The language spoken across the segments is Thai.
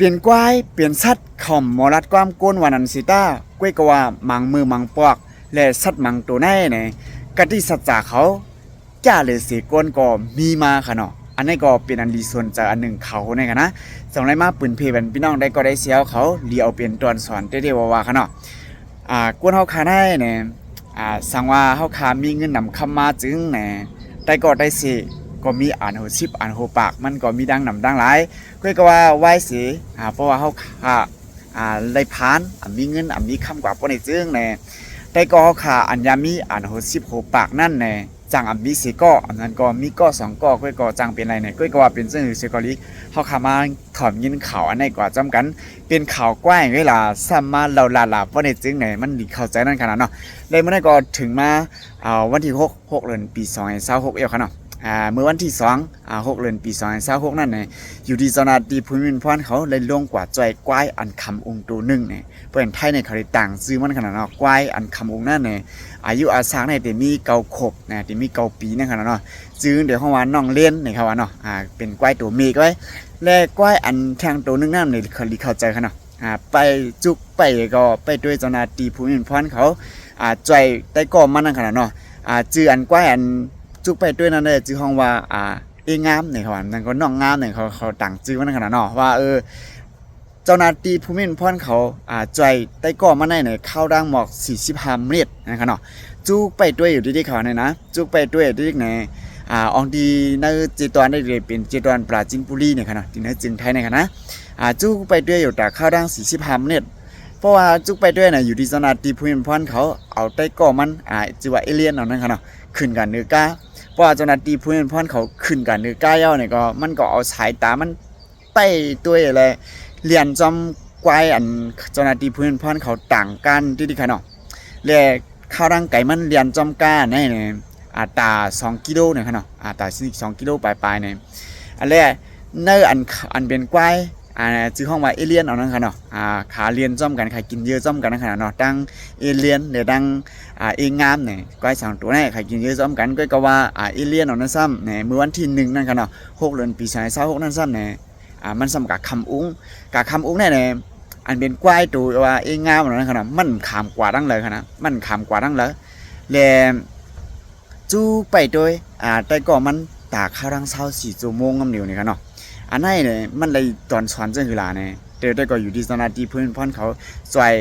เปลี่ยนกวายเปลี่ยนสัตว์ข่อมหมอรัดความก้นวานันสิต้าก้วยกว่ามังมือมังปอกและสัตว์มังตัวไหนเนี่ยกะที่สัจจะเขาจ้าเลยสีก้นก็มีมาค่ะเนาะอันนี้ก็เป็นอันดีส่วนจากอันหนึ่งเขาเนี่ยกันนะสองไรมาปืนเพบันพี่น้องได้ก็ได้เสียวเขาเลี้ยวเปลี่ยนตอนสอนได้ว่าค่ะเนาะก้นเฮาคาได้เนี่ยสั่งว่าเฮาคามีเงินนำคำมาจึงเนี่ยได้ก็ได้สิก็มีอ่านหูชิบอ่านหูปากมันก็มีดังนำดังหลายก็ว่าไหว้สิเพราะว่าเฮาได้ผ่านมีเงินมีคำกว่าปนในจึงเนี่ยได้ก็เฮาคาอัญญามีอ่านหูชิบหูปากนั่นเนี่ยจังมีสิก็อันนั้นก็มีก็2ก็ก็จังเป็นไรเนี่ยก็ว่าเป็นซึ่งสิก็ลิเฮาคามาถอมยินข่าวอันไหนกว่าจำกันเป็นข่าวกว้างเวลาซ้ำมาเราลาปนในจึงเนี่ยมันดีเข้าใจนั่นขนาดเนาะเลยเมื่อนั้นก็ถึงมาวันที่6เดือนปี2026เอวค่ะเนาะเมื่อวันที่6เดือนปี2026นั่นเนี่ยอยู่ที่เจ้าหน้าที่ภูมิพรเขาเลยลงกว่าจ่อยกวายอันคำองค์ตัวหนึ่งเนี่ยเปิ้นไทยในเขาได้ต่างซื้อมันขนาดเนาะกวายอันคำองค์นั่นเนี่ยอายุอาสางเนี่ยแต่มีเกาขบนะแต่มีเกาปีนั่นขนาดเนาะซื้อเดี๋ยวเขาว่าน้องเล่นเนี่ยเขาว่าเนาะเป็นกวายตัวเมกไว้และกวายอันแทงตัวหนึ่งนั่นเนี่ยเขาเข้าใจค่ะเนาะไปจุกไปก็ไปด้วยเจ้าหน้าที่ภูมิพรเขาจ่อยได้ก่อมันนั่นขนาดเนาะจื้ออันกวายอันจุกไปด้วยนั่นเลยชื่อห้องว่าเองามเนี่ยเขานั่นก็น้องงามเนี่ยเขาต่างชื่อมันขนาดเนาะว่าเจ้าหน้าที่ภูมิพรเขาใจใต้ก่อมาในเนี่ยเข้าดังหมอก45เมตรนะครับเนาะจุกไปด้วยอยู่ที่เขาเนี่ยนะจุกไปด้วยที่ไหนองดีในเจตวันได้เรียนเป็นเจตวันปราจีนบุรีเนี่ยครับเนาะที่นั่นจึงไทยเนี่ยครับนะจุกไปด้วยอยู่แต่เข้าดัง45เมตรเพราะว่าจุกไปด้วยเนี่ยอยู่ที่เจ้าหน้าที่ภูมิพรเขาเอาใต้ก่อมันชื่อว่าเอเลียนเอานั่นครับเนาะขึ้นกันเนื้อกาเพราะว่าเจ้าหน้าที่ภูมิพรเขาขึ้นกันเนื้อกาเย้าเนี่ยก็มันก็เอาสายตามันไปด้วยอะไรเรียนจอมกวายอันเจ้าหน้าที่พื้นพรเขาต่างกันที่ค่ะเนาะและข้าวร่างไก่มันเรียนจอมก้าในเนี่ยอัตรา2กิโลเนี่ยค่ะเนาะอัตรา2กิโลปลายๆเนี่ยอันแรกเนื้ออันเป็นกวายชื่อห้องว่าเอเลียนเอานั่นค่ะเนาะขาเรียนจอมกันขากินเยอะจอมกันนั่นค่ะเนาะดังเอเลียนหรือดังเองามเนี่ยกวาย2ตัวเนี่ยขากินเยอะจอมกันก็ว่าเอเลียนเอานั่นซ้ำเนี่ยเมื่อวันที่1นั่นค่ะเนาะ6เดือนปี2026นั่นซ้ำเนี่ยมันสำกับคำอุ้งเนี่ยอันเป็นกวายตัวว่าเองงามนั่นขนาดมันขามกว่าดังเลยขนาดมันขามกว่าดังเลยแล้วจูไปโดยแต่ก็มันตาข้าวรัง24ชั่วโมงกำเดียวนี่ครับเนาะอันนั้นเนี่ยมันเลยตอนสอนจังคือล่ะเนี่ยแต่ก็อยู่ที่เจ้าหน้าที่พื้นพรเขาช่วย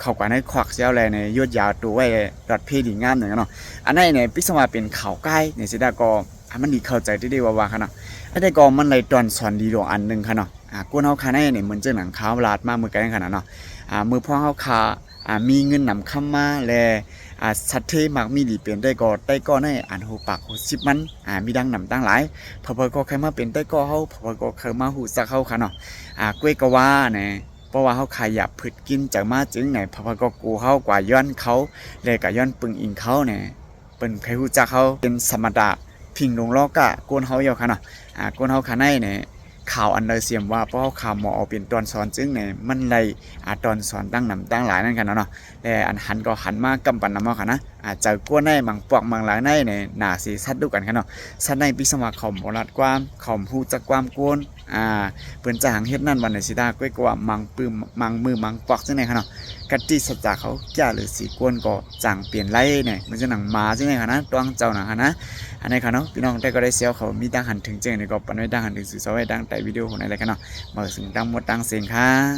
เข้ากว่าในควักเสียวแลในยอดยาวตัวไว้ดอดเพดีงามหนึ่งเนาะอันนั้นเนี่ยพิศวาเป็นข่าวใกล้ในสิดาก็มันดีเข้าใจได้ว่าค่ะเนาะไอ้แต่ก็มันเลยตอนสอนดีดวงอันนึงค่ะเนาะกวนเฮาคาเนี่ยเหมือนเจ้าหนังขาวลาดมามือกันขนาดเนาะมือพ่อเฮาคามีเงินนำคำมาแลสัตเทมักมีดีเป็นได้ก็ในอันหูปากหูชิบมันมีดังนำตั้งหลายพอก็ใครมาเป็นได้ก็เฮาพอก็เคยมาหูซักเฮาค่ะเนาะกล้วยก็ว่าเนี่ยเพราะว่าเฮาขยับผึดกินจากมาจึงไหนพอก็กูเฮากว่าย้อนเขาเลยก็ย้อนปึงอิงเขาเนี่ยเปิ้นใครฮู้จักเขาเป็นสมดาพิงลงล้อกะกวนเฮาอยู่ค่ะเนาะกวนเฮาคาในเนี่ยข่าวอันเดอร์เสียมว่าเพราะข่าวหมอเอาเป็นตอนสอนจึงเนี่ยมันเลยตอนสอนตั้งนำตั้งหลายนั่นกันเนาะแต่อันหันก็หันมากำปั้นนำมาค่ะนะเจอกวนในบางปอกบางหลายในเนี่ยหน้าสีสัดดูกันค่ะเนาะสัดในปีสมัครข่อมโบราณความข่อมฮู้จักความกวนเปิ้นจะหังเฮ็ดนั่นวันในสิดาก้อยกว่ามังปื้มมังมือมังปอกจังได๋ค่ะเนาะกะติสัจจะเขาจ้าหรือสีกวนก็จังเปลี่ยนไล่เนี่ยมันจะหนังมาจังได๋ค่ะนะตวงเจ้านะค่ะนะอันนี้ค่ะเนาะพี่น้องได้ก็ได้เสียวเขามีดังหันถึงเจงนี่ก็ปานไว้ดังหันถึงสื่อซอยดังใต้วิดีโอของไหนเลยค่ะเนาะมาถึงดังหมดดังเสียงค่ะ